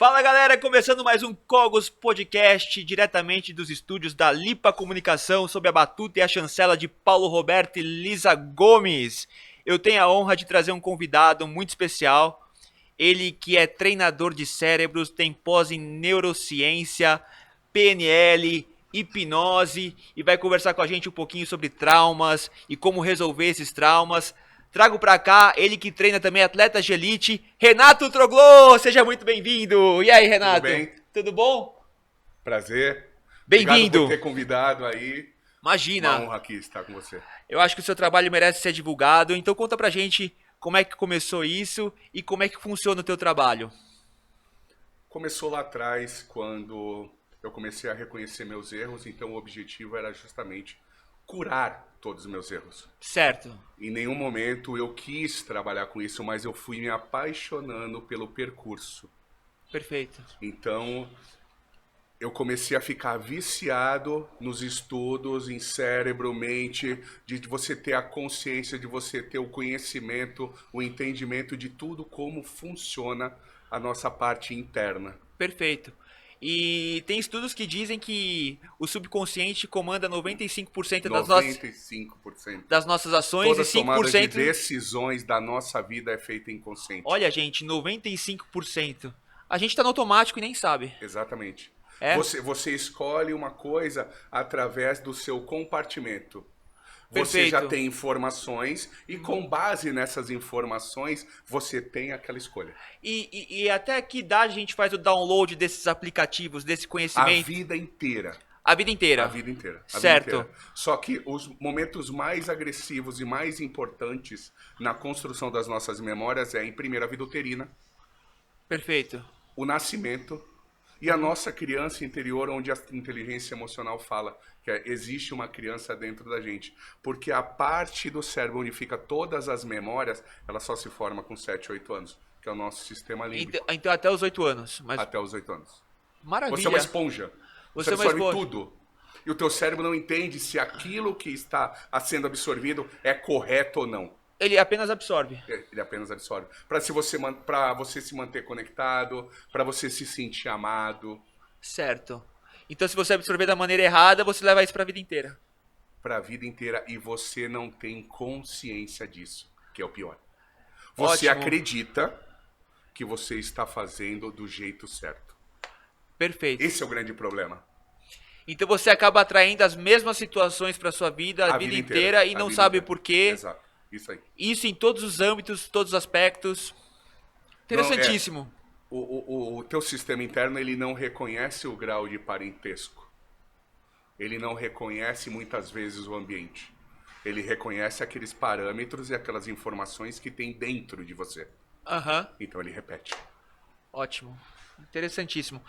Fala galera, começando mais um Cogos Podcast, diretamente dos estúdios da Lipa Comunicação, sob a batuta e a chancela de Paulo Roberto e Lisa Gomes. Eu tenho a honra de trazer um convidado muito especial, ele que é treinador de cérebros, tem pós em neurociência, PNL, hipnose e vai conversar com a gente um pouquinho sobre traumas e como resolver esses traumas. Trago pra cá ele que treina também atletas de elite, Renato Troglô, seja muito bem-vindo. E aí, Tudo Renato? bem? Tudo bom? Prazer. Obrigado por Bem-vindo. ter convidado aí. Uma Imagina, honra aqui estar com você. eu acho que o seu trabalho merece ser divulgado, então conta pra gente como é que começou isso e como é que funciona o teu trabalho. Começou lá atrás, quando eu comecei a reconhecer meus erros, então o objetivo era justamente curar todos os meus erros. Certo, Em nenhum momento eu quis trabalhar com isso, mas eu fui me apaixonando pelo percurso. perfeito. Então, eu comecei a ficar viciado nos estudos, em cérebro, mente, de você ter a consciência, de você ter o conhecimento, o entendimento de tudo como funciona a nossa parte interna. Perfeito. E tem estudos que dizem que o subconsciente comanda 95% Noventa e cinco por cento. das nossas ações e Toda tomada de 5%. decisões da nossa vida é feita inconsciente. Olha, gente, 95%. A gente tá no automático e nem sabe. Exatamente. É? Você escolhe uma coisa através do seu compartimento. Você já Perfeito. tem informações e com base nessas informações você tem aquela escolha. E até que idade a gente faz o download desses aplicativos, desse A conhecimento? vida inteira. A vida A inteira. vida inteira. A vida Certo. inteira. Só que os momentos mais agressivos e mais importantes na construção das nossas memórias é, em primeiro, a vida uterina, Perfeito. o nascimento e a nossa criança interior, onde a inteligência emocional fala que existe uma criança dentro da gente. Porque a parte do cérebro onde fica todas as memórias, ela só se forma com 7, 8 anos, que é o nosso sistema límbico, Então até os 8 anos. Mas até os 8 anos. Você é uma maravilha. esponja. Você Você é uma absorve esponja. tudo. E o teu cérebro não entende se aquilo que está sendo absorvido é correto ou não. Ele apenas absorve. Ele apenas absorve. Para você se manter conectado, para você se sentir amado, Certo. Então se você absorver da maneira errada, você leva isso pra vida inteira. para a vida inteira e você não tem consciência disso, que é o pior. Você Ótimo. acredita que você está fazendo do jeito certo. Perfeito. Esse é o grande problema. Então você acaba atraindo as mesmas situações pra sua vida a vida inteira e a não vida sabe o inteira. porquê. Exato. Isso aí. Isso em todos os âmbitos, todos os aspectos. Não, Interessantíssimo. o teu sistema interno ele não reconhece o grau de parentesco. Ele não reconhece muitas vezes o ambiente. Ele reconhece aqueles parâmetros e aquelas informações que tem dentro de você. Aham. Então ele repete. Ótimo. Interessantíssimo.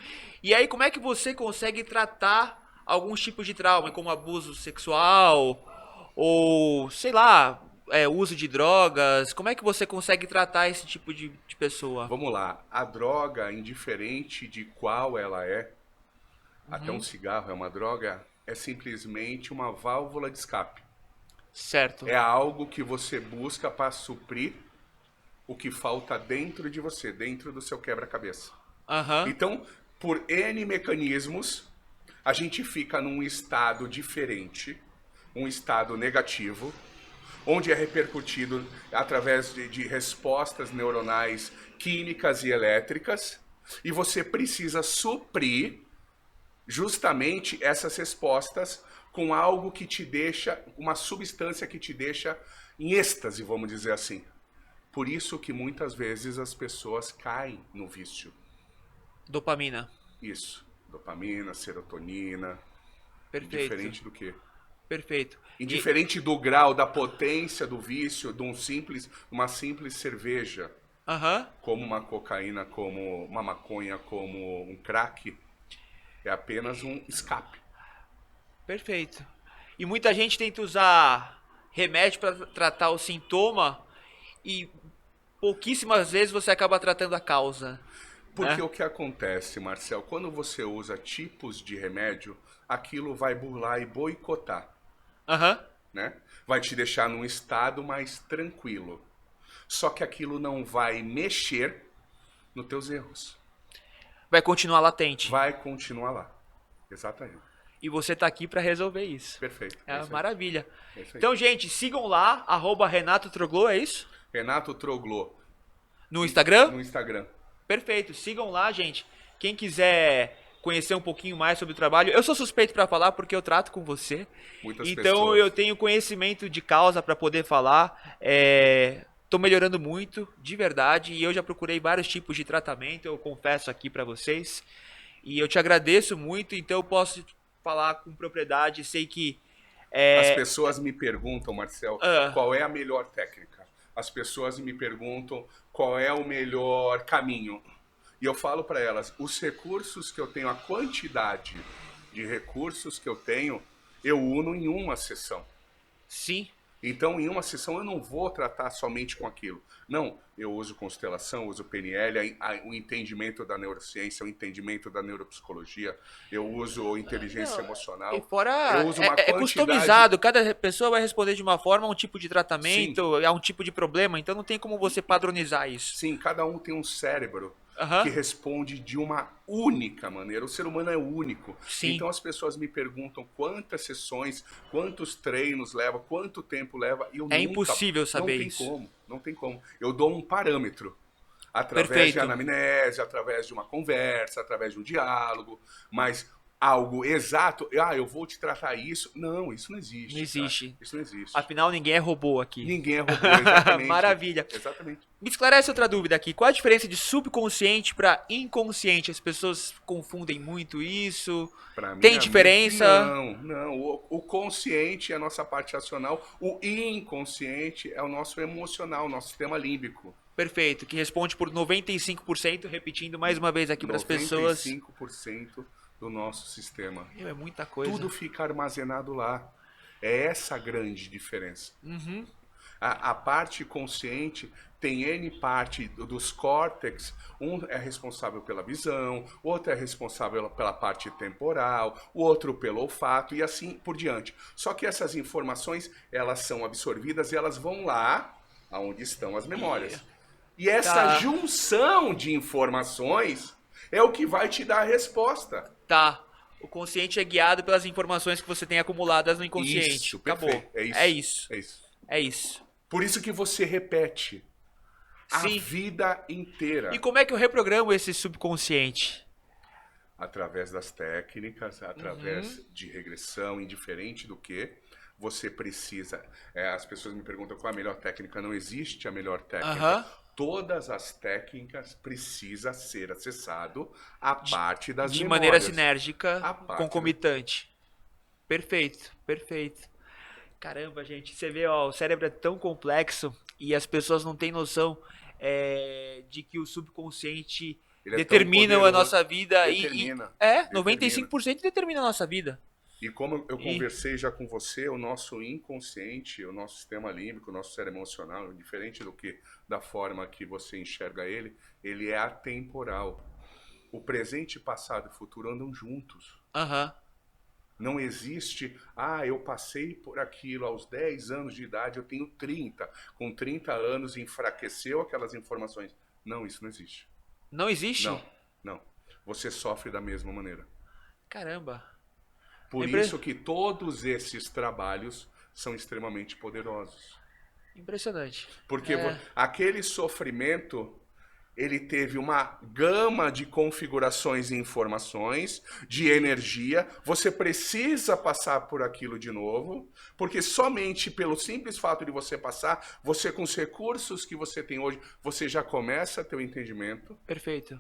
E aí, como é que você consegue tratar alguns tipos de trauma, como abuso sexual ou, sei lá, uso de drogas? Como é que você consegue tratar esse tipo de pessoa? Vamos lá. A droga, indiferente de qual ela é, até um cigarro é uma droga, é simplesmente uma válvula de escape. Certo. É algo que você busca para suprir o que falta dentro de você, dentro do seu quebra-cabeça. Aham. Então, por N mecanismos, a gente fica num estado diferente, um estado negativo, onde é repercutido através de respostas neuronais químicas e elétricas, e você precisa suprir justamente essas respostas com algo que te deixa, uma substância que te deixa em êxtase, vamos dizer assim. Por isso que muitas vezes as pessoas caem no vício. Dopamina. Isso. Dopamina, serotonina. Perfeito. Indiferente do quê? Perfeito. Indiferente do grau, da potência do vício, de uma simples cerveja, Aham. como uma cocaína, como uma maconha, como um crack, é apenas um escape. Perfeito. E muita gente tenta usar remédio para tratar o sintoma e pouquíssimas vezes você acaba tratando a causa, Porque né? o que acontece, Marcel, quando você usa tipos de remédio, aquilo vai burlar e boicotar, Aham. né? Vai te deixar num estado mais tranquilo. Só que aquilo não vai mexer nos teus erros. Vai continuar latente. vai continuar lá. Exatamente. E você tá aqui para resolver isso. Perfeito. É uma isso aí. maravilha. É isso aí. Então, gente, sigam lá, Renato Troglou, é isso? Renato Troglou. No Instagram? No Instagram. Perfeito, sigam lá, gente. Quem quiser conhecer um pouquinho mais sobre o trabalho, eu sou suspeito para falar porque eu trato com você. Muitas Então pessoas. eu tenho conhecimento de causa para poder falar. Tô melhorando muito, de verdade, e eu já procurei vários tipos de tratamento, eu confesso aqui para vocês. E eu te agradeço muito, então eu posso falar com propriedade, sei que As pessoas me perguntam, Marcel, Ah. qual é a melhor técnica. As pessoas me perguntam qual é o melhor caminho. E eu falo para elas, os recursos que eu tenho, a quantidade de recursos que eu tenho, eu uno em uma sessão. sim, Então, em uma sessão, eu não vou tratar somente com aquilo. Não, eu uso constelação, uso PNL, o entendimento da neurociência, o entendimento da neuropsicologia, eu uso inteligência emocional. e fora Eu uso uma quantidade... customizado, cada pessoa vai responder de uma forma a um tipo de Sim. tratamento, a um tipo de problema, então não tem como você padronizar isso. Sim, cada um tem um cérebro Aham. que responde de uma única maneira. O ser humano é único. Sim. Então as pessoas me perguntam quantas sessões, quantos treinos leva, quanto tempo leva. E eu É nunca, impossível saber não tem isso. como, não tem como. Eu dou um parâmetro. Através Perfeito. de anamnese, através de uma conversa, através de um diálogo, mas algo exato, eu vou te tratar isso. Não, isso não existe. Não existe. Cara. Isso não existe. Afinal, ninguém é robô aqui. Ninguém é robô, exatamente. Maravilha. Exatamente. Me esclarece outra dúvida aqui. Qual a diferença de subconsciente para inconsciente? As pessoas confundem muito isso. Pra Tem mim, diferença? Não. O consciente é a nossa parte racional. O inconsciente é o nosso emocional, o nosso sistema límbico. Perfeito, que responde por 95%, repetindo mais uma vez aqui para as pessoas. 95% do nosso sistema. Meu, é muita coisa. Tudo fica armazenado lá. É essa a grande diferença. Uhum. A parte consciente tem N parte dos córtex, um é responsável pela visão, o outro é responsável pela parte temporal, o outro pelo olfato e assim por diante. Só que essas informações, elas são absorvidas e elas vão lá aonde estão as memórias. E essa Tá. junção de informações é o que vai te dar a resposta. Tá. O consciente é guiado pelas informações que você tem acumuladas no inconsciente. Isso, Acabou. perfeito. É isso. É isso. É isso. É isso. Por isso que você repete a Sim. vida inteira. E como é que eu reprogramo esse subconsciente? Através das técnicas, através de regressão, indiferente do que você precisa. As pessoas me perguntam qual é a melhor técnica. Não existe a melhor técnica. Aham. Todas as técnicas precisa ser acessado a parte das De memórias. maneira sinérgica, A parte concomitante. Perfeito, perfeito. Caramba, gente, você vê, ó, o cérebro é tão complexo e as pessoas não têm noção de que o subconsciente Ele é determina tão a poderoso. nossa vida. Determina. 95% determina a nossa vida. E como eu conversei já com você, o nosso inconsciente, o nosso sistema límbico, o nosso cérebro emocional, diferente do que da forma que você enxerga ele é atemporal. O presente, passado e futuro andam juntos. Aham. Não existe, eu passei por aquilo aos 10 anos de idade, eu tenho 30. Com 30 anos enfraqueceu aquelas informações. Não, isso não existe. Não existe? Não. Você sofre da mesma maneira. Caramba. Por isso que todos esses trabalhos são extremamente poderosos. Impressionante. Porque aquele sofrimento, ele teve uma gama de configurações e informações, de energia. Você precisa passar por aquilo de novo, porque somente pelo simples fato de você passar, você com os recursos que você tem hoje, você já começa a ter o entendimento. Perfeito.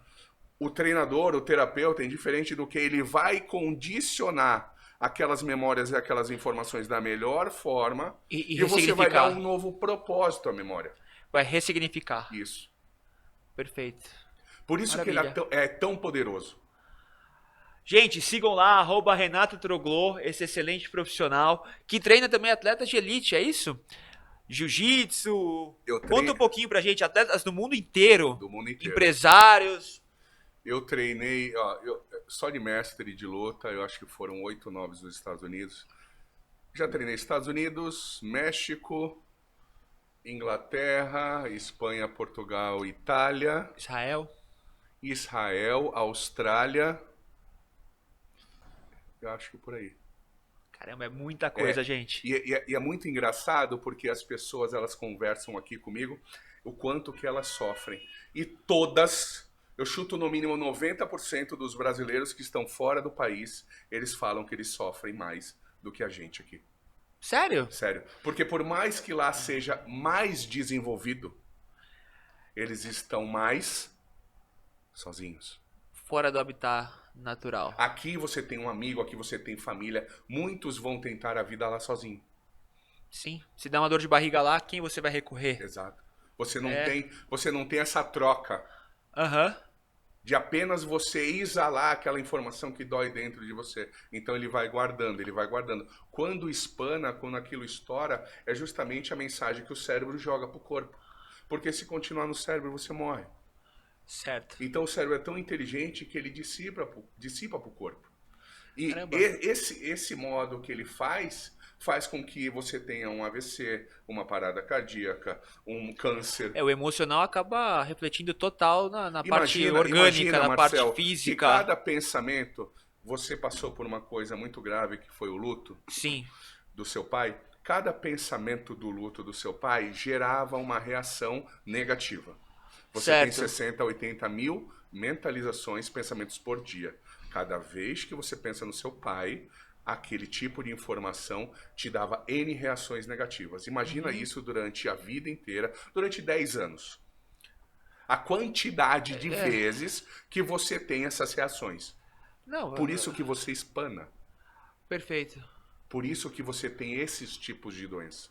O treinador, o terapeuta, indiferente do que, ele vai condicionar aquelas memórias e aquelas informações da melhor forma E você vai dar um novo propósito à memória. Vai ressignificar. Isso. Perfeito. Por isso Maravilha. que ele é tão poderoso. Gente, sigam lá, Renato Troglou, esse excelente profissional, que treina também atletas de elite, é isso? Jiu-jitsu. Conta um pouquinho pra gente, atletas do mundo inteiro. Do mundo inteiro. Empresários. Eu treinei, só de mestre de luta, eu acho que foram 8 ou 9 dos Estados Unidos. Já treinei Estados Unidos, México, Inglaterra, Espanha, Portugal, Itália. Israel. Israel, Austrália, eu acho que por aí. Caramba, é muita coisa, gente. E é muito engraçado porque as pessoas elas conversam aqui comigo o quanto que elas sofrem. E todas, eu chuto no mínimo 90% dos brasileiros que estão fora do país, eles falam que eles sofrem mais do que a gente aqui. Sério? Sério. Porque por mais que lá seja mais desenvolvido, eles estão mais sozinhos. Fora do habitat natural. Aqui você tem um amigo, aqui você tem família. Muitos vão tentar a vida lá sozinho. Sim. Se dá uma dor de barriga lá, quem você vai recorrer? Exato. Você não tem essa troca Aham. de apenas você exalar aquela informação que dói dentro de você. Então ele vai guardando, ele vai guardando. Quando espana, quando aquilo estoura, é justamente a mensagem que o cérebro joga pro corpo. Porque se continuar no cérebro, você morre. Certo. Então o cérebro é tão inteligente que ele dissipa pro corpo. E Caramba. esse modo que ele faz com que você tenha um AVC, uma parada cardíaca, um câncer. O emocional acaba refletindo total na parte orgânica, na Marcel, parte física. que cada pensamento, você passou por uma coisa muito grave que foi o luto Sim. do seu pai. Cada pensamento do luto do seu pai gerava uma reação negativa. Você certo. tem 60, 80 mil mentalizações, pensamentos por dia. Cada vez que você pensa no seu pai, aquele tipo de informação te dava N reações negativas. Imagina isso durante a vida inteira, durante 10 anos. A quantidade de vezes que você tem essas reações. Não, Por isso que você espana. Perfeito. Por isso que você tem esses tipos de doença.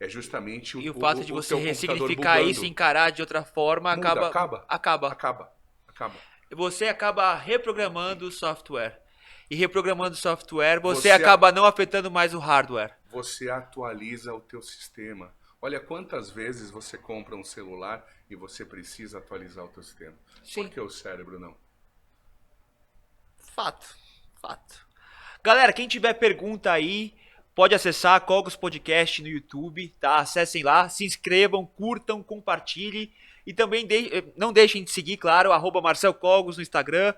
É justamente E o fato de você teu ressignificar bugando. isso, encarar de outra forma, Muda, acaba. Você acaba reprogramando o software. E reprogramando o software, você acaba não afetando mais o hardware. Você atualiza o teu sistema. Olha quantas vezes você compra um celular e você precisa atualizar o teu sistema. Sim. Por que o cérebro não? Fato. Galera, quem tiver pergunta aí, pode acessar Cogos Podcast no YouTube, tá? Acessem lá, se inscrevam, curtam, compartilhem. E também não deixem de seguir, claro, @Marcel Cogos no Instagram,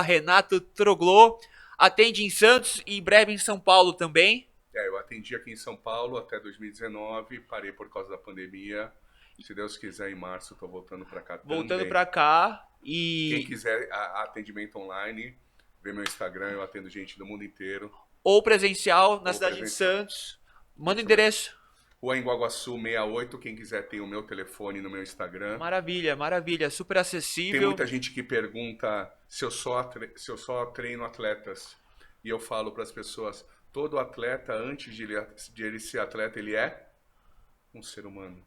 @Renato Troglô. Atende em Santos e em breve em São Paulo também. Eu atendi aqui em São Paulo até 2019, parei por causa da pandemia. Se Deus quiser, em março eu tô voltando para cá Voltando também. para cá e... Quem quiser atendimento online, vê meu Instagram, eu atendo gente do mundo inteiro. Ou presencial na cidade de Santos. Manda o endereço. Rua Embu-Aguaçu 68, quem quiser tem o meu telefone no meu Instagram. Maravilha, super acessível. Tem muita gente que pergunta se eu só treino atletas. E eu falo para as pessoas, todo atleta, antes de ele ser atleta, ele é um ser humano.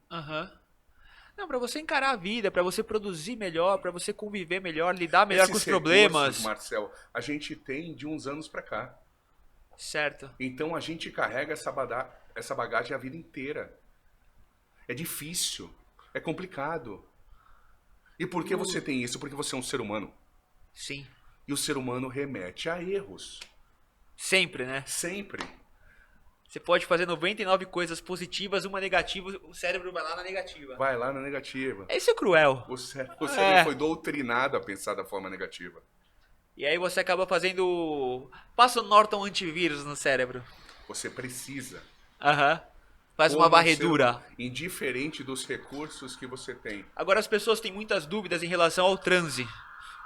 Não, para você encarar a vida, para você produzir melhor, para você conviver melhor, lidar melhor com os Esses problemas. recursos, Marcel, a gente tem de uns anos para cá. Certo. Então a gente carrega essa bagagem a vida inteira. É difícil, é complicado. E por que você tem isso? Porque você é um ser humano. Sim. E o ser humano remete a erros. Sempre, né? Sempre. Você pode fazer 99 coisas positivas, uma negativa, o cérebro vai lá na negativa. Vai lá na negativa. Isso é cruel. O cérebro foi doutrinado a pensar da forma negativa. E aí você acaba fazendo... Passa o Norton antivírus no cérebro. Você precisa. Faz uma varredura. Indiferente dos recursos que você tem. Agora as pessoas têm muitas dúvidas em relação ao transe.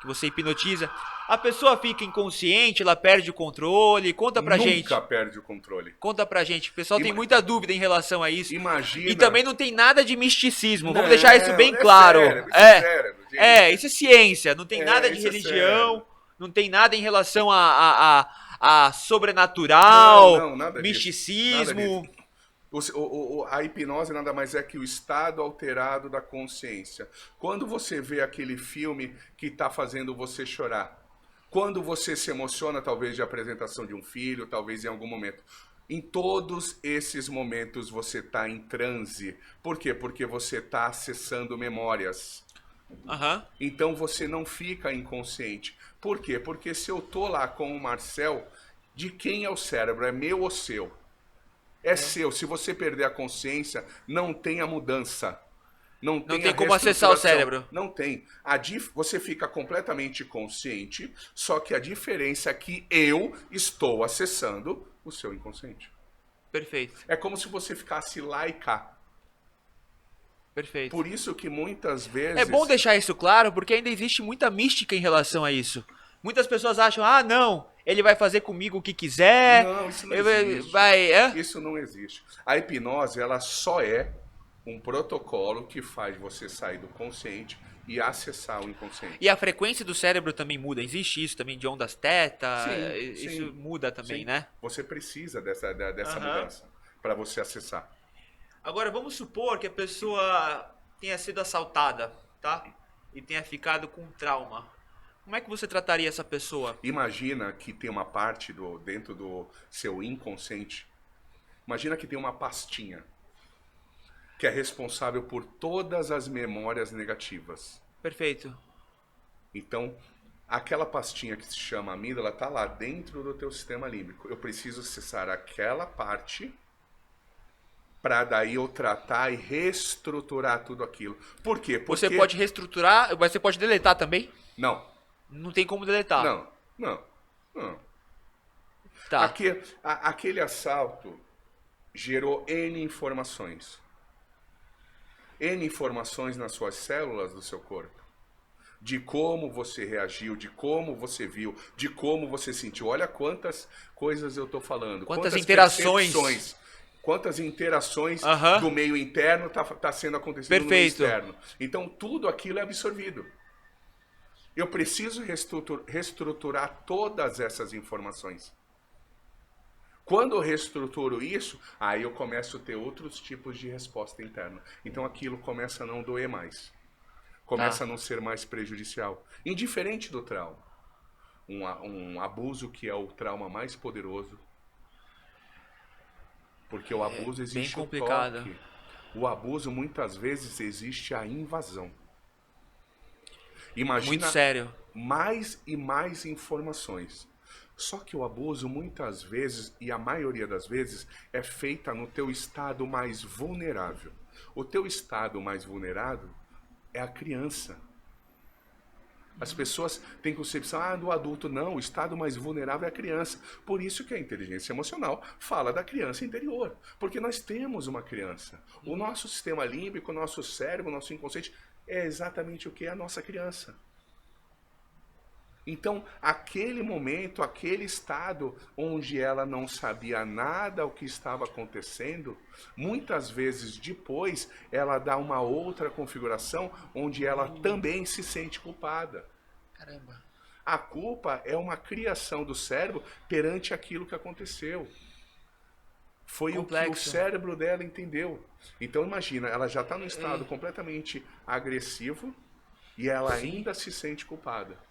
Que você hipnotiza. A pessoa fica inconsciente, ela perde o controle. Conta pra gente. Nunca perde o controle. Conta pra gente. O pessoal tem muita dúvida em relação a isso. Imagina. E também não tem nada de misticismo. Vamos deixar isso bem claro. Isso é ciência. Não tem nada de religião. Não tem nada em relação a sobrenatural, nada misticismo. Nada a hipnose nada mais é que o estado alterado da consciência. Quando você vê aquele filme que está fazendo você chorar, quando você se emociona, talvez de apresentação de um filho, talvez em algum momento, em todos esses momentos você está em transe. Por quê? Porque você está acessando memórias. Então você não fica inconsciente. Por quê? Porque se eu tô lá com o Marcel, de quem é o cérebro? É meu ou seu? É seu. Se você perder a consciência, não tem a mudança. Não Não tem a tem como acessar o reestruturação. cérebro. Não tem. Você fica completamente consciente, só que a diferença é que eu estou acessando o seu inconsciente. Perfeito, É como se você ficasse lá e cá. perfeito. Por isso que muitas vezes... É bom deixar isso claro, porque ainda existe muita mística em relação a isso. Muitas pessoas acham, ah, não, ele vai fazer comigo o que quiser, Não, isso não ele existe. vai... Isso não existe. A hipnose, ela só é um protocolo que faz você sair do consciente e acessar o inconsciente. E a frequência do cérebro também muda, existe isso também de ondas teta, Sim, isso sim, muda também, sim. né? Você precisa dessa Aham. mudança para você acessar. Agora, vamos supor que a pessoa tenha sido assaltada, tá? E tenha ficado com trauma. Como é que você trataria essa pessoa? Imagina que tem uma parte dentro do seu inconsciente. Imagina que tem uma pastinha que é responsável por todas as memórias negativas. Perfeito. Então, aquela pastinha que se chama amígdala está lá dentro do teu sistema límbico. Eu preciso acessar aquela parte para daí eu tratar e reestruturar tudo aquilo. Por quê? Porque... Você pode reestruturar, mas você pode deletar também? Não, Não tem como deletar. não, não, não. Tá. Aquele assalto gerou N informações. N informações nas suas células do seu corpo. De como você reagiu, de como você viu, de como você sentiu. Olha quantas coisas eu estou falando. Quantas interações. percepções, quantas interações Aham. do meio interno tá sendo acontecido no meio Perfeito. externo. Então tudo aquilo é absorvido. Eu preciso reestruturar todas essas informações. Quando eu reestruturo isso, aí eu começo a ter outros tipos de resposta interna. Então aquilo começa a não doer mais. Começa a não ser mais prejudicial. Indiferente do trauma. Um abuso que é o trauma mais poderoso. Porque o abuso existe bem complicado. o toque. O abuso muitas vezes existe a invasão. Imagina Muito sério. mais e mais informações. Só que o abuso muitas vezes, e a maioria das vezes, é feita no teu estado mais vulnerável. O teu estado mais vulnerável é a criança. As pessoas têm concepção do adulto. Não, o estado mais vulnerável é a criança. Por isso que a inteligência emocional fala da criança interior. Porque nós temos uma criança. O nosso sistema límbico, o nosso cérebro, o nosso inconsciente é exatamente o que é a nossa criança. Então, aquele momento, aquele estado onde ela não sabia nada o que estava acontecendo, muitas vezes depois ela dá uma outra configuração onde ela também se sente culpada. Caramba. A culpa é uma criação do cérebro perante aquilo que aconteceu. Foi Complexo. o que o cérebro dela entendeu. Então imagina, ela já está num estado completamente agressivo e ela ainda se sente culpada.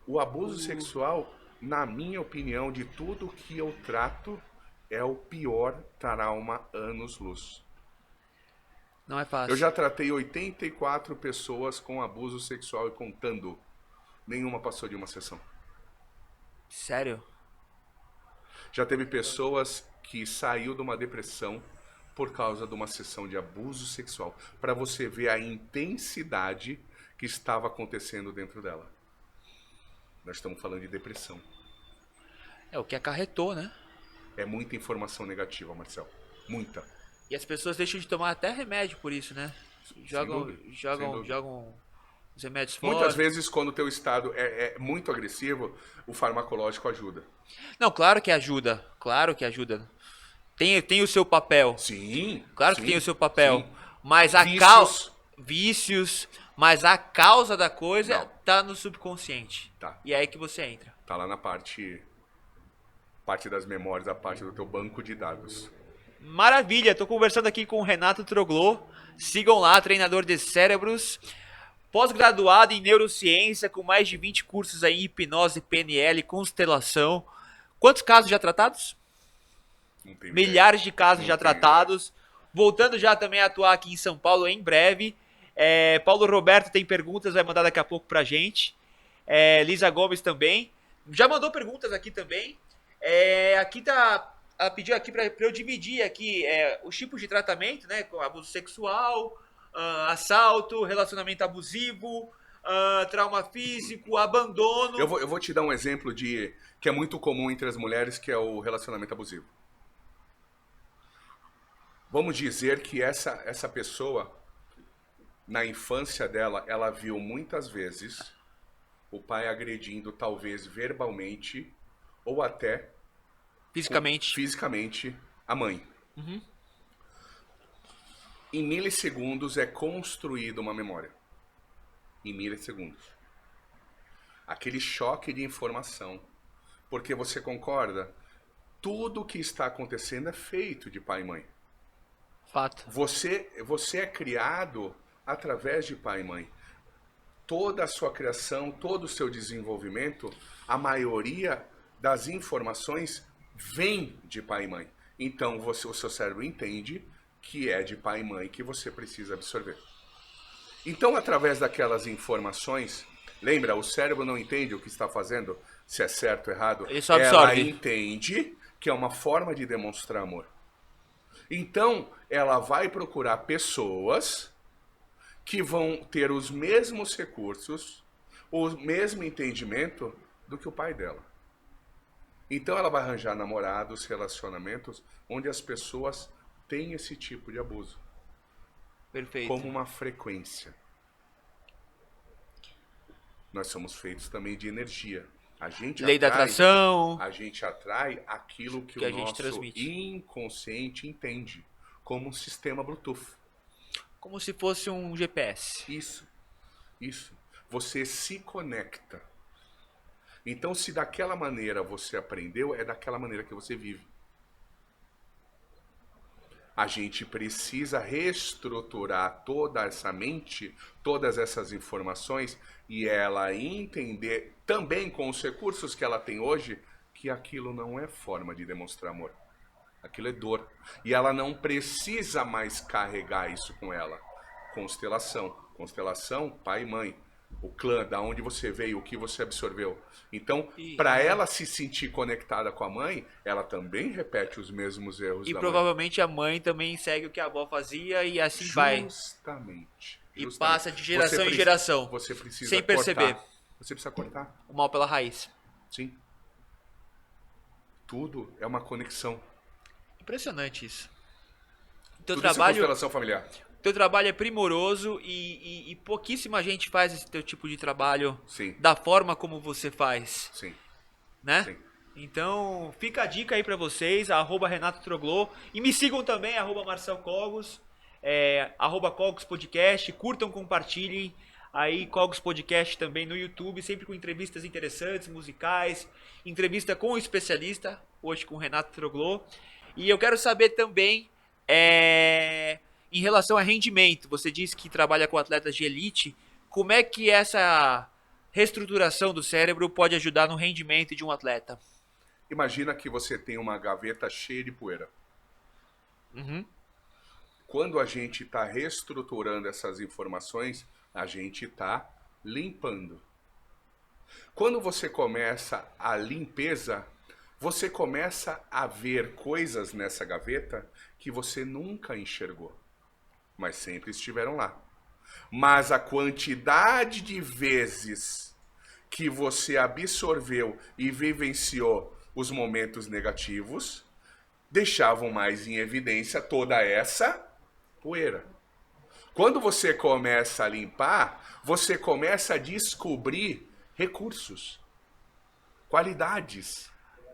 O abuso sexual, na minha opinião, de tudo que eu trato, é o pior trauma anos-luz. Não é fácil. Eu já tratei 84 pessoas com abuso sexual e contando. Nenhuma passou de uma sessão. Sério? Já teve pessoas que saiu de uma depressão por causa de uma sessão de abuso sexual. Para você ver a intensidade que estava acontecendo dentro dela. Nós estamos falando de depressão. É o que acarretou, né? É muita informação negativa, Marcel. Muita. E as pessoas deixam de tomar até remédio por isso, né? Jogam os remédios fora. Muitas vezes, quando o teu estado é muito agressivo, o farmacológico ajuda. Não, claro que ajuda. Claro que ajuda. Tem o seu papel. Sim. Claro sim, que tem o seu papel. sim. Mas a vícios, mas a causa da coisa Não. tá no subconsciente. Tá. E é aí que você entra. Tá lá na parte das memórias, a parte do teu banco de dados. Maravilha, tô conversando aqui com o Renato Troglô. Sigam lá, treinador de cérebros. Pós-graduado em neurociência, com mais de 20 cursos aí em hipnose, PNL, constelação. Quantos casos já tratados? Não tem Milhares de casos Não já tem tratados. Voltando já também a atuar aqui em São Paulo em breve. Paulo Roberto tem perguntas, vai mandar daqui a pouco pra gente. Lisa Gomes também. Já mandou perguntas aqui também. Aqui tá ela pediu aqui para eu dividir aqui os tipos de tratamento, né? Com abuso sexual, assalto, relacionamento abusivo, trauma físico, abandono. Eu vou te dar um exemplo de que é muito comum entre as mulheres, que é o relacionamento abusivo. Vamos dizer que essa pessoa, na infância dela, ela viu muitas vezes o pai agredindo, talvez verbalmente, ou até fisicamente a mãe. Uhum. Em milissegundos é construída uma memória. Em milissegundos. Aquele choque de informação. Porque você concorda? Tudo que está acontecendo é feito de pai e mãe. Fato. Você é criado através de pai e mãe. Toda a sua criação, todo o seu desenvolvimento, a maioria das informações vem de pai e mãe. Então o seu cérebro entende que é de pai e mãe que você precisa absorver. Então, através daquelas informações, lembra, o cérebro não entende o que está fazendo, se é certo ou errado. Ele só absorve. Ela entende que é uma forma de demonstrar amor. Então, ela vai procurar pessoas que vão ter os mesmos recursos, o mesmo entendimento do que o pai dela. Então, ela vai arranjar namorados, relacionamentos, onde as pessoas têm esse tipo de abuso. Perfeito. Como uma frequência. Nós somos feitos também de energia. A gente Lei da atração. A gente atrai aquilo que o a gente nosso transmite. inconsciente entende como um sistema Bluetooth. Como se fosse um GPS. Isso. Você se conecta. Então, se daquela maneira você aprendeu, é daquela maneira que você vive. A gente precisa reestruturar toda essa mente, todas essas informações, e ela entender também com os recursos que ela tem hoje, que aquilo não é forma de demonstrar amor. Aquilo é dor. E ela não precisa mais carregar isso com ela. Constelação. Constelação, pai e mãe. O clã, da onde você veio, o que você absorveu. Então, para ela se sentir conectada com a mãe, ela também repete os mesmos erros da mãe. E provavelmente a mãe também segue o que a avó fazia e assim vai. Justamente. E passa de geração em geração. Você precisa sem perceber. Você precisa cortar. O mal pela raiz. Sim. Tudo é uma conexão. Impressionante isso. Tudo isso é constelação familiar. Teu trabalho é primoroso e pouquíssima gente faz esse teu tipo de trabalho. Sim. Da forma como você faz. Sim. Né? Sim. Então, fica a dica aí pra vocês, @Renato Troglô. E me sigam também, @MarcelCogos, @Cogos Podcast. Curtam, compartilhem. Aí, Cogos Podcast também no YouTube, sempre com entrevistas interessantes, musicais. Entrevista com o especialista, hoje com o Renato Troglô. E eu quero saber também, em relação a rendimento, você disse que trabalha com atletas de elite, como é que essa reestruturação do cérebro pode ajudar no rendimento de um atleta? Imagina que você tem uma gaveta cheia de poeira. Uhum. Quando a gente está reestruturando essas informações, a gente está limpando. Quando você começa a limpeza, você começa a ver coisas nessa gaveta que você nunca enxergou, mas sempre estiveram lá. Mas a quantidade de vezes que você absorveu e vivenciou os momentos negativos deixavam mais em evidência toda essa poeira. Quando você começa a limpar, você começa a descobrir recursos, qualidades.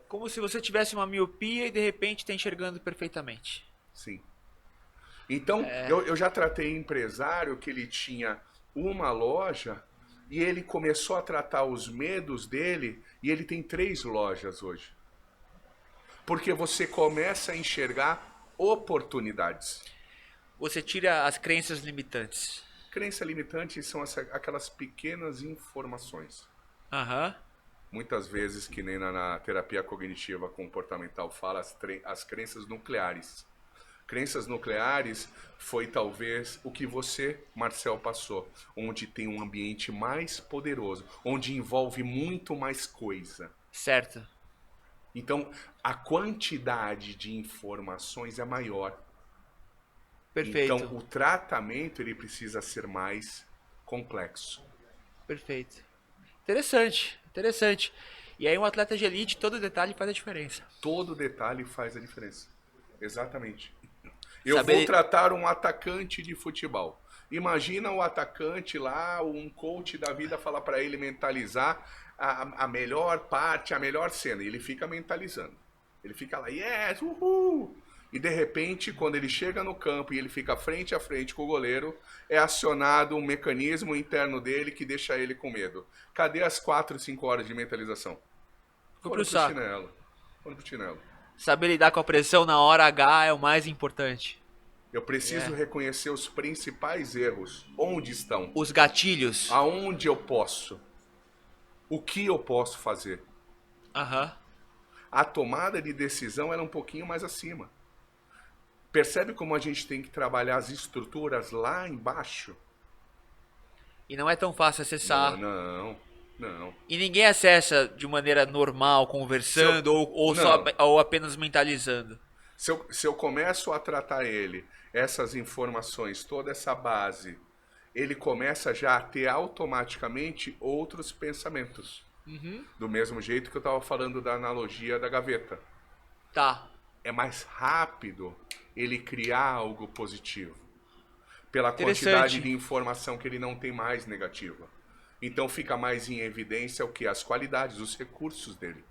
Como se você tivesse uma miopia e de repente está enxergando perfeitamente. Sim. Então, eu já tratei empresário que ele tinha uma loja e ele começou a tratar os medos dele e ele tem 3 lojas hoje. Porque você começa a enxergar oportunidades. Você tira as crenças limitantes. Crença limitante são aquelas pequenas informações. Aham. Muitas vezes, que nem na terapia cognitiva comportamental fala, as crenças nucleares. Crenças nucleares foi talvez o que você, Marcel, passou. Onde tem um ambiente mais poderoso. Onde envolve muito mais coisa. Certo. Então, a quantidade de informações é maior. Perfeito. Então, o tratamento ele precisa ser mais complexo. Perfeito. Interessante, interessante. E aí um atleta de elite, todo detalhe faz a diferença. Todo detalhe faz a diferença. Exatamente. Eu Saber... vou tratar um atacante de futebol. Imagina o atacante lá, um coach da vida falar para ele mentalizar a melhor parte, a melhor cena. E ele fica mentalizando. Ele fica lá, yes, uhul! E de repente, quando ele chega no campo e ele fica frente a frente com o goleiro, é acionado um mecanismo interno dele que deixa ele com medo. Cadê as 4, 5 horas de mentalização? Foi Foram pro saco. chinelo. Foram pro chinelo. Saber lidar com a pressão na hora H é o mais importante. Eu preciso reconhecer os principais erros. Onde estão? Os gatilhos. Aonde eu posso? O que eu posso fazer? Aham. A tomada de decisão era um pouquinho mais acima. Percebe como a gente tem que trabalhar as estruturas lá embaixo? E não é tão fácil acessar. Não. E ninguém acessa de maneira normal, conversando ou apenas mentalizando. Se eu começo a tratar ele, essas informações, toda essa base, ele começa já a ter automaticamente outros pensamentos. Do mesmo jeito que eu estava falando da analogia da gaveta. Tá. É mais rápido ele criar algo positivo. Pela quantidade de informação que ele não tem mais negativa. Então fica mais em evidência o que? As qualidades, os recursos dele.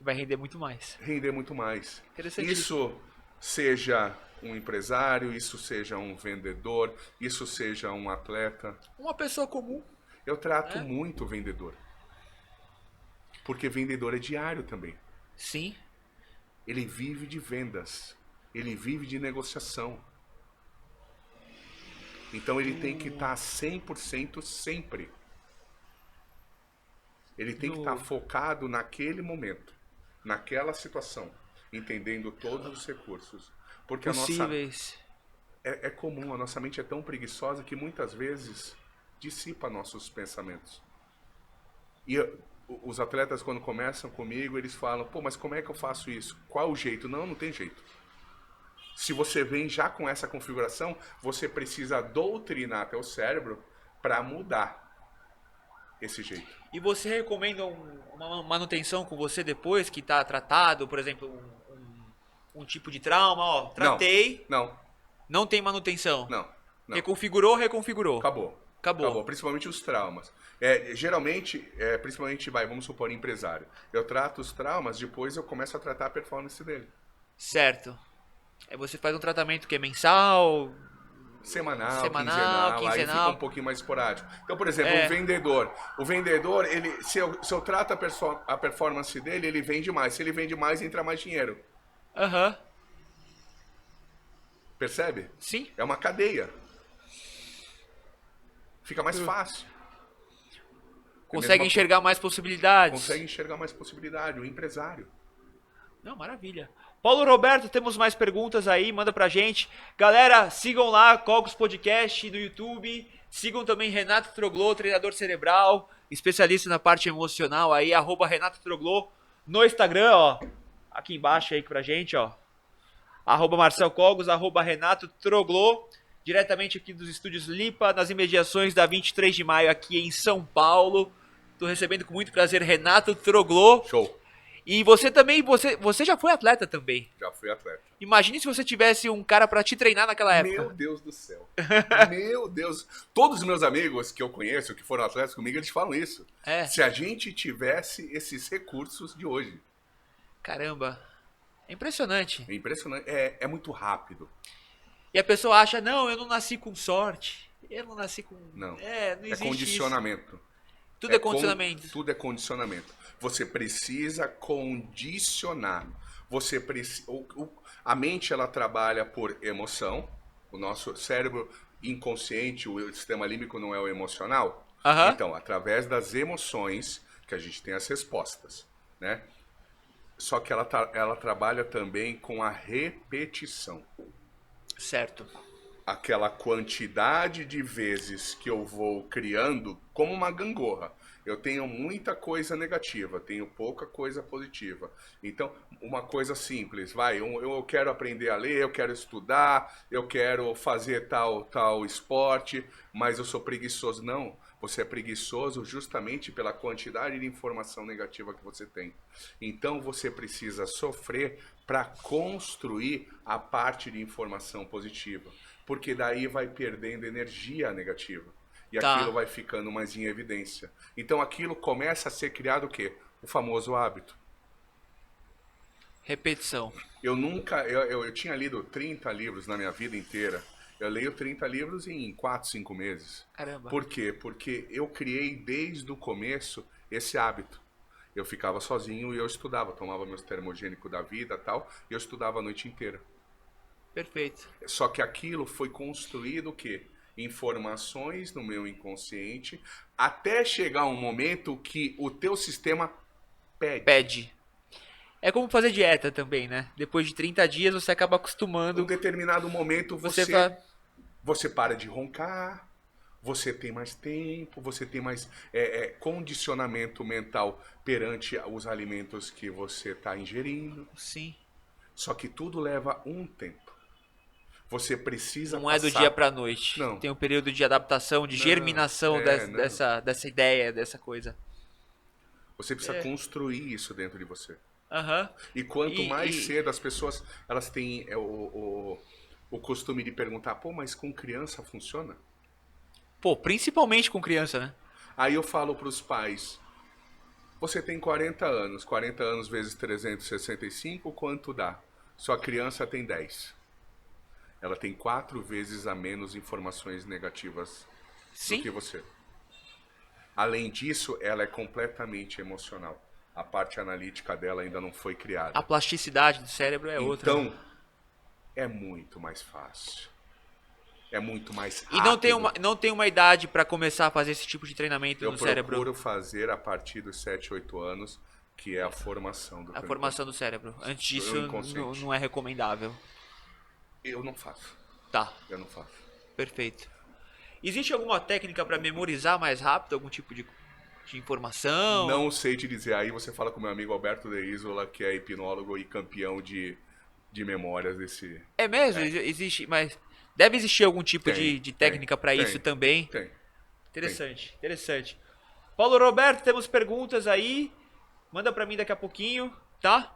Vai render muito mais. Render muito mais. Interessantíssimo. Isso seja um empresário, isso seja um vendedor, isso seja um atleta. Uma pessoa comum. Eu trato muito o vendedor. Porque vendedor é diário também. Sim. Ele vive de vendas. Ele vive de negociação. Então ele tem que estar 100% sempre. Ele tem que estar focado naquele momento, naquela situação, entendendo todos os recursos. Porque possíveis. É comum, a nossa mente é tão preguiçosa que muitas vezes dissipa nossos pensamentos. E os atletas, quando começam comigo, eles falam, pô, mas como é que eu faço isso? Qual o jeito? Não tem jeito. Se você vem já com essa configuração, você precisa doutrinar teu cérebro para mudar esse jeito. E você recomenda uma manutenção com você depois que está tratado, por exemplo, um tipo de trauma, ó, tratei, não tem manutenção. Não. Reconfigurou. Acabou, principalmente os traumas. Geralmente, principalmente, vamos supor, empresário. Eu trato os traumas, depois eu começo a tratar a performance dele. Certo. Aí você faz um tratamento que é mensal, semanal, quinzenal, aí fica um pouquinho mais esporádico. Então, por exemplo, o vendedor, ele, se eu trato a performance dele, ele vende mais. Se ele vende mais, entra mais dinheiro. Percebe? Sim. É uma cadeia. Fica mais fácil. Consegue enxergar mais possibilidades. Consegue enxergar mais possibilidade, o empresário. Não, maravilha. Paulo Roberto, temos mais perguntas aí, manda pra gente. Galera, sigam lá Cogos Podcast no YouTube. Sigam também Renato Troglô, treinador cerebral, especialista na parte emocional aí, @Renato Troglô no Instagram, ó. Aqui embaixo aí pra gente, ó. @Marcel Cogos, @Renato Troglô. Diretamente aqui dos estúdios Lipa, nas imediações da 23 de maio aqui em São Paulo. Tô recebendo com muito prazer Renato Troglô. Show. E você também, você já foi atleta também. Já fui atleta. Imagine se você tivesse um cara pra te treinar naquela época. Meu Deus do céu. Meu Deus. Todos os meus amigos que eu conheço, que foram atletas comigo, eles falam isso. Se a gente tivesse esses recursos de hoje. Caramba. É impressionante. É impressionante. É muito rápido. E a pessoa acha, não, eu não nasci com sorte. Eu não nasci com... Não. Não existe é condicionamento. Isso. Tudo é condicionamento. Tudo é condicionamento. Você precisa condicionar. A mente, ela trabalha por emoção. O nosso cérebro inconsciente, o sistema límbico não é o emocional. Então, através das emoções que a gente tem as respostas, né? Só que ela trabalha também com a repetição. Certo. Aquela quantidade de vezes que eu vou criando como uma gangorra. Eu tenho muita coisa negativa, tenho pouca coisa positiva. Então, uma coisa simples, eu quero aprender a ler, eu quero estudar, eu quero fazer tal esporte, mas eu sou preguiçoso. Não, você é preguiçoso justamente pela quantidade de informação negativa que você tem. Então, você precisa sofrer para construir a parte de informação positiva, porque daí vai perdendo energia negativa. E aquilo Tá. vai ficando mais em evidência. Então aquilo começa a ser criado o quê? O famoso hábito. Repetição. Eu tinha lido 30 livros na minha vida inteira. Eu leio 30 livros em 4, 5 meses. Caramba. Por quê? Porque eu criei desde o começo esse hábito. Eu ficava sozinho e eu estudava, tomava meus termogênicos da vida e tal, e eu estudava a noite inteira. Perfeito. Só que aquilo foi construído o quê? Informações no meu inconsciente, até chegar um momento que o teu sistema pede. É como fazer dieta também, né? Depois de 30 dias você acaba Em um acostumando. determinado momento Você fala, você para de roncar, você tem mais tempo, você tem mais condicionamento mental perante os alimentos que você está ingerindo. sim. Só que tudo leva um tempo. Você precisa Não é do passar. dia pra noite. Não. Tem um período de adaptação, de Não, germinação não. dessa ideia, dessa coisa. Você precisa É. construir isso dentro de você. Aham. E quanto mais E- cedo as pessoas elas têm o costume de perguntar, pô, mas com criança funciona? Pô, principalmente com criança, né? Aí eu falo para os pais, você tem 40 anos vezes 365, quanto dá? Sua criança tem 10. Ela tem 4 vezes a menos informações negativas do Sim. que você. Além disso, ela é completamente emocional. A parte analítica dela ainda não foi criada. A plasticidade do cérebro é outra. Então, Né? é muito mais fácil. É muito mais rápido. E não tem uma idade pra começar a fazer esse tipo de treinamento Eu no cérebro. procuro fazer a partir dos 7, 8 anos, que é a formação do A campo. formação do cérebro. Antes disso, Do inconsciente. não é recomendável. Eu não faço. Tá, Eu não faço. perfeito. Existe alguma técnica pra memorizar mais rápido algum tipo de informação? Não sei te dizer. Aí você fala com meu amigo Alberto De Isola, que é hipnólogo e campeão de memórias desse... É mesmo? Existe, mas deve existir algum tipo Tem, de técnica pra tem, isso também. Tem. Interessante, interessante. Paulo Roberto, temos perguntas aí. Manda pra mim daqui a pouquinho, tá?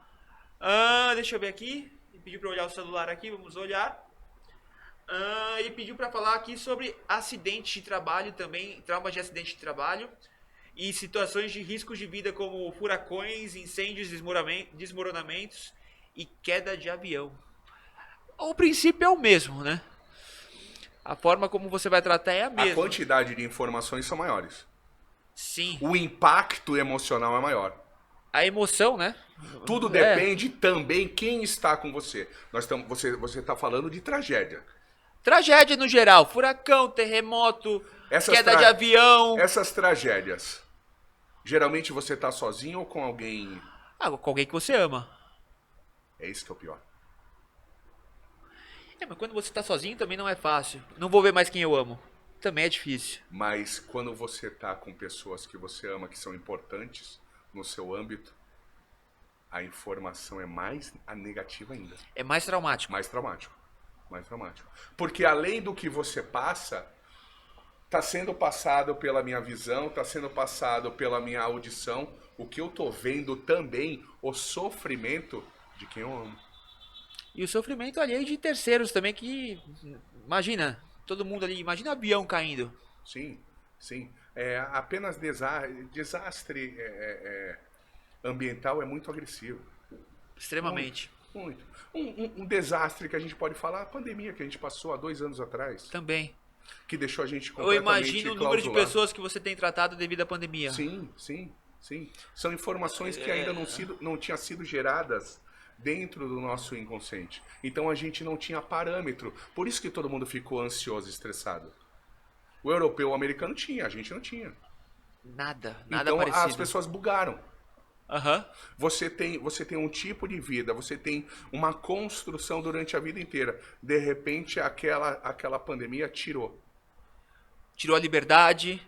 Deixa eu ver aqui. Ele pediu pra olhar o celular aqui, vamos olhar. Ele pediu pra falar aqui sobre acidentes de trabalho também, traumas de acidente de trabalho e situações de riscos de vida como furacões, incêndios, desmoronamentos e queda de avião. O princípio é o mesmo, né? A forma como você vai tratar é a A mesma. quantidade de informações são maiores. Sim. O impacto emocional é maior. A emoção, né? Tudo É. depende também quem está com você. Você está falando de tragédia. Tragédia no geral, furacão, terremoto, Essas queda de avião. Essas tragédias, geralmente você está sozinho ou com alguém? Com alguém que você ama. É isso que é o pior. Mas quando você tá sozinho também não é fácil. Não vou ver mais quem eu amo. Também é difícil. Mas quando você está com pessoas que você ama, que são importantes no seu âmbito, a informação é mais negativa ainda. É mais traumático. Mais traumático. Mais traumático. Porque além do que você passa, está sendo passado pela minha visão, está sendo passado pela minha audição, o que eu tô vendo também, o sofrimento de quem eu amo. E o sofrimento alheio de terceiros também que... Imagina, todo mundo ali, imagina um avião caindo. Sim, sim. Apenas desastre ambiental é muito agressivo. Extremamente. Muito. Um desastre que a gente pode falar, a pandemia que a gente passou há 2 anos atrás, Também. que deixou a gente Eu completamente imagino o número de clausulado. pessoas que você tem tratado devido à pandemia. Sim, sim, sim. São informações que ainda não tinham sido geradas dentro do nosso inconsciente. Então a gente não tinha parâmetro. Por isso que todo mundo ficou ansioso e estressado. O europeu, o americano tinha, a gente não tinha. Nada Então parecido. as pessoas bugaram. Aham. Você tem um tipo de vida, você tem uma construção durante a vida inteira. De repente aquela pandemia tirou. Tirou a liberdade,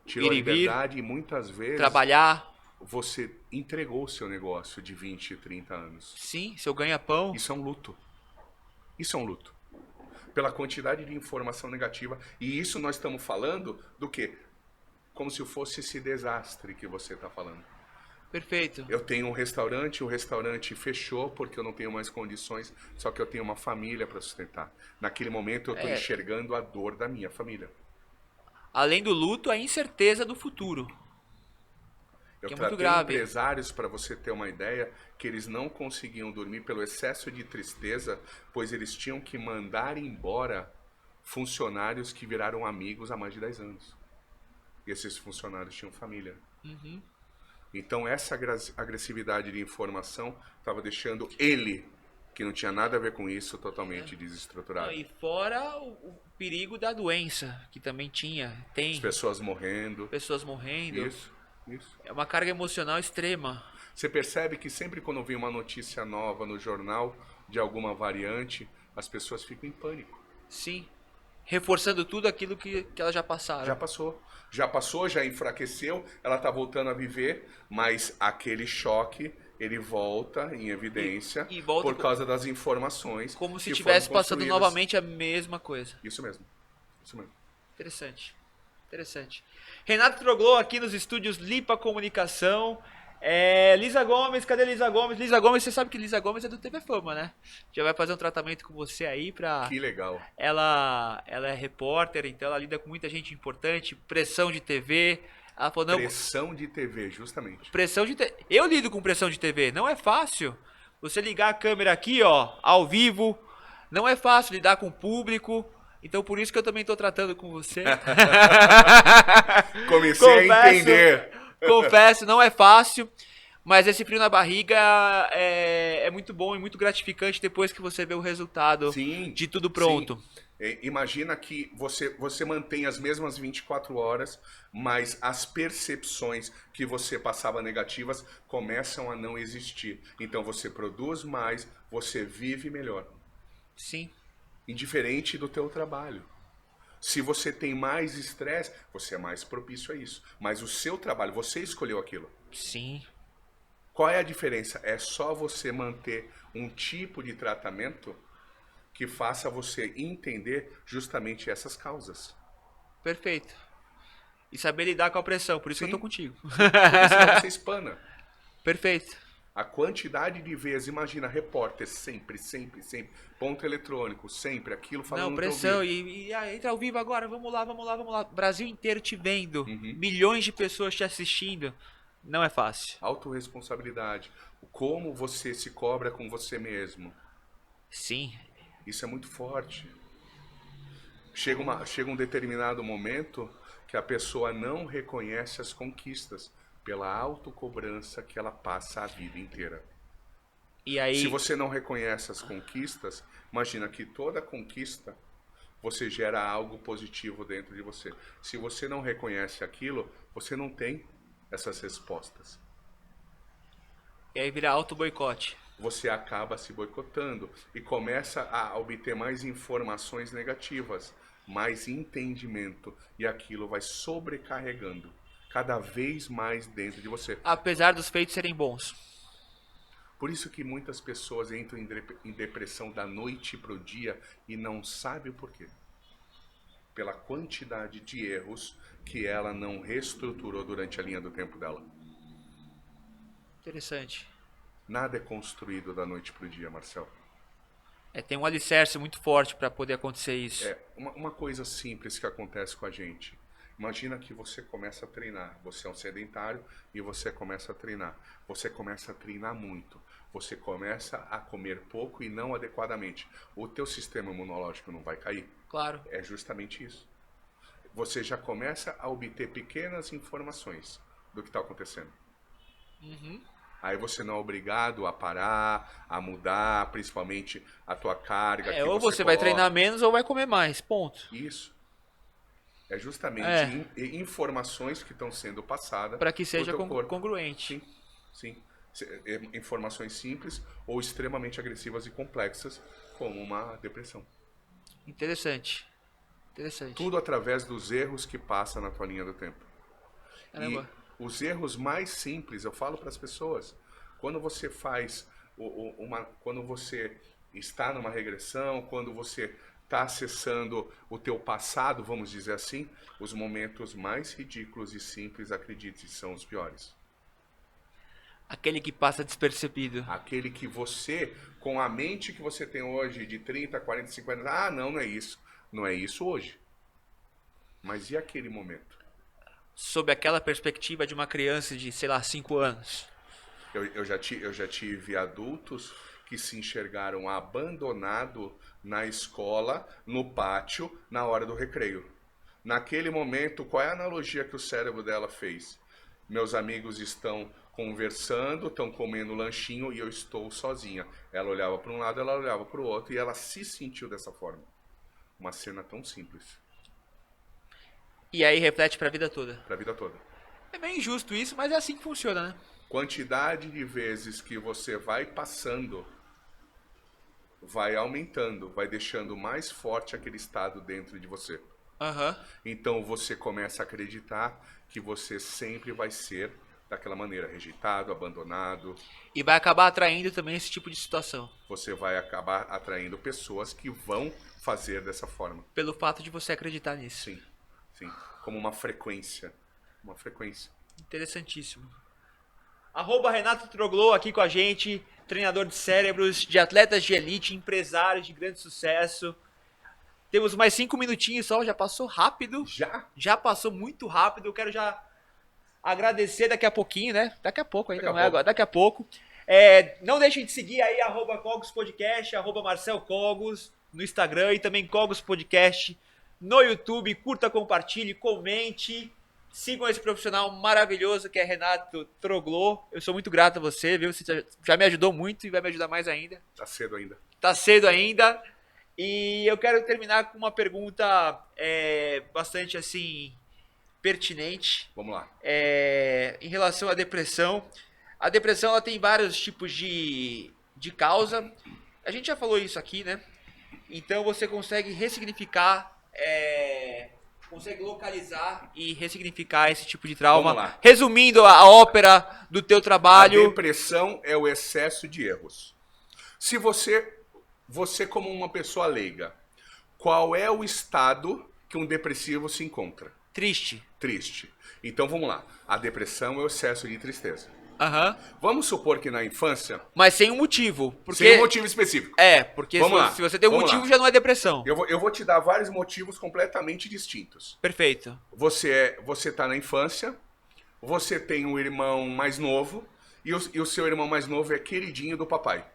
tirou a Ir e vir, liberdade e muitas vezes trabalhar. você entregou o seu negócio de 20, 30 anos. Sim, seu ganha-pão. Isso é um luto. Isso é um luto. Pela quantidade de informação negativa. E isso nós estamos falando do quê? Como se fosse esse desastre que você está falando. Perfeito. Eu tenho um restaurante, o restaurante fechou porque eu não tenho mais condições, só que eu tenho uma família para sustentar. Naquele momento eu estou enxergando a dor da minha família. Além do luto, a incerteza do futuro. Eu Que é muito tratei grave. empresários, para você ter uma ideia, que eles não conseguiam dormir pelo excesso de tristeza, pois eles tinham que mandar embora funcionários que viraram amigos há mais de 10 anos. E esses funcionários tinham família. Uhum. Então essa agressividade de informação estava deixando ele, que não tinha nada a ver com isso, totalmente desestruturado. E fora o perigo da doença, que também tinha. Tem As pessoas morrendo. pessoas morrendo. Isso. É uma carga emocional extrema. Você percebe que sempre quando vem uma notícia nova no jornal de alguma variante, as pessoas ficam em pânico. Sim. Reforçando tudo aquilo que elas já passaram. Já passou, já enfraqueceu, ela está voltando a viver, mas aquele choque, ele volta em evidência E volta por causa das informações. como se que estivesse foram passando construídas. novamente a mesma coisa. Isso mesmo. Isso mesmo. Interessante. Interessante. Renato Troglou aqui nos estúdios Lipa Comunicação. Lisa Gomes, cadê Lisa Gomes? Lisa Gomes, você sabe que Lisa Gomes é do TV Fama, né? Já vai fazer um tratamento com você aí pra... Que legal. Ela é repórter, então ela lida com muita gente importante, pressão de TV. Ela falou, não, Pressão de TV, justamente. pressão de TV. Eu lido com pressão de TV, não é fácil. Você ligar a câmera aqui, ó, ao vivo, não é fácil lidar com o público. Então por isso que eu também tô tratando com você. Comecei a entender. Confesso, não é fácil. Mas esse frio na barriga é muito bom e muito gratificante depois que você vê o resultado Sim, de tudo pronto. Sim. Imagina que você mantém as mesmas 24 horas, mas as percepções que você passava negativas começam a não existir. Então você produz mais, você vive melhor. Sim. Indiferente do teu trabalho. Se você tem mais estresse, você é mais propício a isso. Mas o seu trabalho, você escolheu aquilo. Sim. Qual é a diferença? É só você manter um tipo de tratamento que faça você entender justamente essas causas. Perfeito. E saber lidar com a pressão, por isso que eu tô contigo. Porque senão você espana. Perfeito. A quantidade de vezes, imagina, repórter sempre, ponto eletrônico, sempre, aquilo falando Não, no teu pressão, ouvido. entra ao vivo agora, vamos lá. Brasil inteiro te vendo, milhões de pessoas te assistindo, não é fácil. Autorresponsabilidade, como você se cobra com você mesmo. Sim. Isso é muito forte. Chega um determinado momento que a pessoa não reconhece as conquistas pela autocobrança que ela passa a vida inteira. E aí... Se você não reconhece as conquistas, imagina que toda conquista você gera algo positivo dentro de você. Se você não reconhece aquilo, você não tem essas respostas. E aí vira auto-boicote. Você acaba se boicotando e começa a obter mais informações negativas, mais entendimento, e aquilo vai sobrecarregando cada vez mais dentro de você. Apesar dos feitos serem bons. Por isso que muitas pessoas entram em depressão da noite para o dia e não sabem o porquê. Pela quantidade de erros que ela não reestruturou durante a linha do tempo dela. Interessante. Nada é construído da noite para o dia, Marcel. Tem um alicerce muito forte para poder acontecer isso. Uma coisa simples que acontece com a gente. Imagina que você começa a treinar. Você é um sedentário e você começa a treinar. Você começa a treinar muito. Você começa a comer pouco e não adequadamente. O teu sistema imunológico não vai cair? Claro. É justamente isso. Você já começa a obter pequenas informações do que está acontecendo. Aí você não é obrigado a parar, a mudar, principalmente a tua carga. Que Ou você vai treinar menos ou vai comer mais, ponto. Isso. É justamente informações que estão sendo passadas para que seja pro teu corpo. Congruente. Sim. Informações simples ou extremamente agressivas e complexas, como uma depressão. Interessante. Tudo através dos erros que passa na tua linha do tempo. E Caramba. os erros mais simples, eu falo para as pessoas, quando você faz quando você está numa regressão, quando você está acessando o teu passado, vamos dizer assim, os momentos mais ridículos e simples, acredite, são os piores. Aquele que passa despercebido. Aquele que você, com a mente que você tem hoje, de 30, 40, 50, não é isso. Não é isso hoje. Mas e aquele momento? Sob aquela perspectiva de uma criança de, sei lá, 5 anos. Eu já tive adultos que se enxergaram abandonado na escola, no pátio, na hora do recreio. Naquele momento, qual é a analogia que o cérebro dela fez? Meus amigos estão conversando, estão comendo lanchinho e eu estou sozinha. Ela olhava para um lado, ela olhava para o outro e ela se sentiu dessa forma. Uma cena tão simples. E aí reflete pra vida toda. Para a vida toda. É bem injusto isso, mas é assim que funciona, né? Quantidade de vezes que você vai passando, vai aumentando, vai deixando mais forte aquele estado dentro de você. Aham. Então você começa a acreditar que você sempre vai ser daquela maneira, rejeitado, abandonado. E vai acabar atraindo também esse tipo de situação. Você vai acabar atraindo pessoas que vão fazer dessa forma. Pelo fato de você acreditar nisso. Sim, sim. Como uma frequência. Uma frequência. Interessantíssimo. Arroba Renato Troglou aqui com a gente, treinador de cérebros, de atletas de elite, empresário de grande sucesso. Temos mais 5 minutinhos só, já passou rápido. Já? Já passou muito rápido. Eu quero já agradecer daqui a pouquinho, né? Daqui a pouco ainda, Daqui a não é pouco. agora, daqui a pouco. Não deixem de seguir aí, arroba Cogos Podcast, arroba Marcel Cogos no Instagram e também Cogos Podcast no YouTube. Curta, compartilhe, comente. Sigam esse profissional maravilhoso que é Renato Troglou. Eu sou muito grato a você, viu? Você já me ajudou muito e vai me ajudar mais ainda. Tá cedo ainda. Tá cedo ainda. E eu quero terminar com uma pergunta bastante assim pertinente Vamos lá. em relação à depressão. A depressão ela tem vários tipos de causa. A gente já falou isso aqui, né? Então você consegue ressignificar, consegue localizar e ressignificar esse tipo de trauma. Vamos lá. Resumindo a ópera do teu A trabalho. depressão é o excesso de erros. Se você como uma pessoa leiga, qual é o estado que um depressivo se encontra? Triste. Triste. Então vamos lá. A depressão é o excesso de tristeza. Aham. Vamos supor que na infância, Mas sem um motivo. Porque, sem um motivo específico. porque Vamos lá, se você tem um vamos motivo, lá. já não é depressão. Eu vou te dar vários motivos completamente distintos. Perfeito. Você tá na infância, você tem um irmão mais novo e o seu irmão mais novo é queridinho do papai.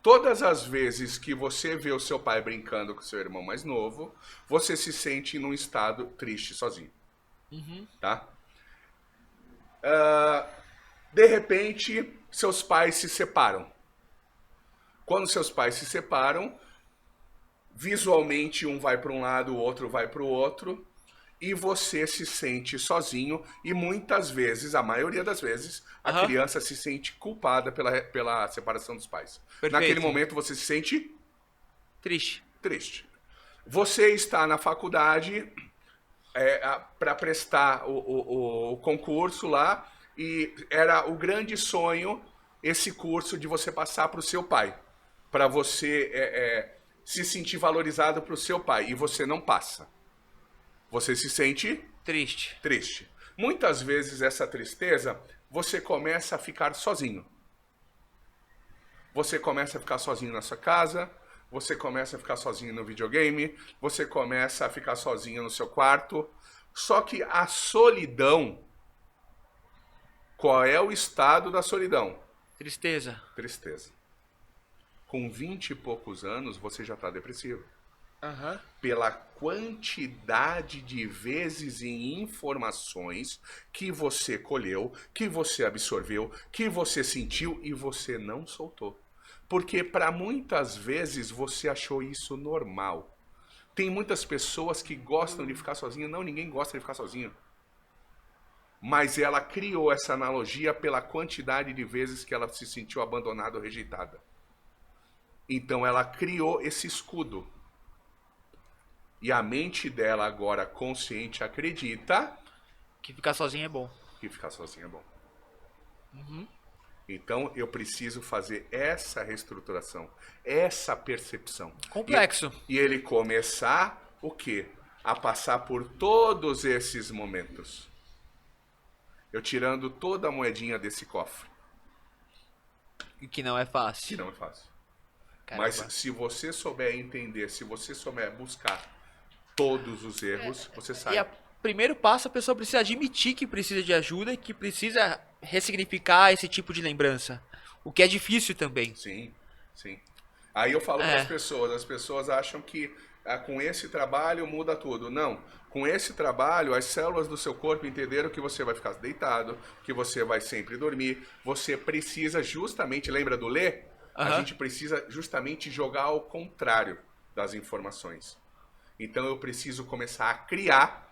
Todas as vezes que você vê o seu pai brincando com o seu irmão mais novo, você se sente num estado triste sozinho. Tá? De repente, seus pais se separam. Quando seus pais se separam, visualmente um vai para um lado, o outro vai para o outro, e você se sente sozinho e muitas vezes, a maioria das vezes, a Aham. criança se sente culpada pela separação dos pais. Perfeito. Naquele momento você se sente Triste. triste. Você está na faculdade para prestar o concurso lá e era o grande sonho esse curso de você passar para o seu pai, para você se sentir valorizado para o seu pai e você não passa. Você se sente Triste. triste. Muitas vezes essa tristeza, você começa a ficar sozinho. Você começa a ficar sozinho na sua casa, você começa a ficar sozinho no videogame, você começa a ficar sozinho no seu quarto. Só que a solidão, qual é o estado da solidão? Tristeza. Tristeza. Com 20 e poucos anos, você já está depressivo. Aham. Pela quantidade de vezes e informações que você colheu, que você absorveu, que você sentiu e você não soltou. Porque para muitas vezes você achou isso normal. Tem muitas pessoas que gostam de ficar sozinho. Não, ninguém gosta de ficar sozinho. Mas ela criou essa analogia pela quantidade de vezes que ela se sentiu abandonada ou rejeitada. Então ela criou esse escudo. E a mente dela agora consciente acredita Que ficar sozinho é bom. Que ficar sozinho é bom. Uhum. Então, eu preciso fazer essa reestruturação, essa percepção. Complexo. E ele começar o quê? A passar por todos esses momentos. Eu tirando toda a moedinha desse cofre. Que não é fácil. Que não é fácil. Caramba. Mas se você souber entender, se você souber buscar todos os erros, você sai. E o primeiro passo, a pessoa precisa admitir que precisa de ajuda e que precisa ressignificar esse tipo de lembrança. O que é difícil também. Sim, sim. Aí eu falo para as pessoas acham que com esse trabalho muda tudo. Não, com esse trabalho as células do seu corpo entenderam que você vai ficar deitado, que você vai sempre dormir. Você precisa justamente, lembra do ler? A gente precisa justamente jogar ao contrário das informações. Então eu preciso começar a criar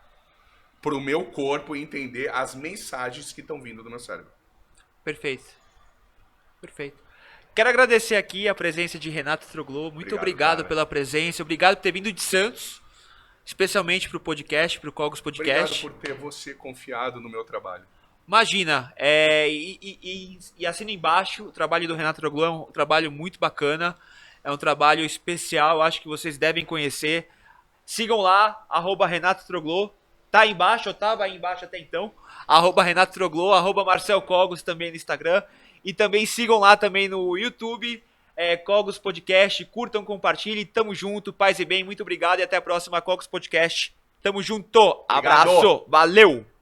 para o meu corpo entender as mensagens que estão vindo do meu cérebro. Perfeito. Perfeito. Quero agradecer aqui a presença de Renato Troglou. Muito obrigado pela presença. Obrigado por ter vindo de Santos, especialmente para o podcast, para o Cogos Podcast. Obrigado por ter você confiado no meu trabalho. Imagina, e assina embaixo, o trabalho do Renato Troglou é um trabalho muito bacana, é um trabalho especial, acho que vocês devem conhecer. Sigam lá, @Renato Troglou, tá aí embaixo, ou tava aí embaixo até então, @Renato Troglou, @Marcel Cogos também no Instagram, e também sigam lá também no YouTube, Cogos Podcast, curtam, compartilhem, tamo junto, paz e bem, muito obrigado e até a próxima Cogos Podcast, tamo junto, abraço, valeu!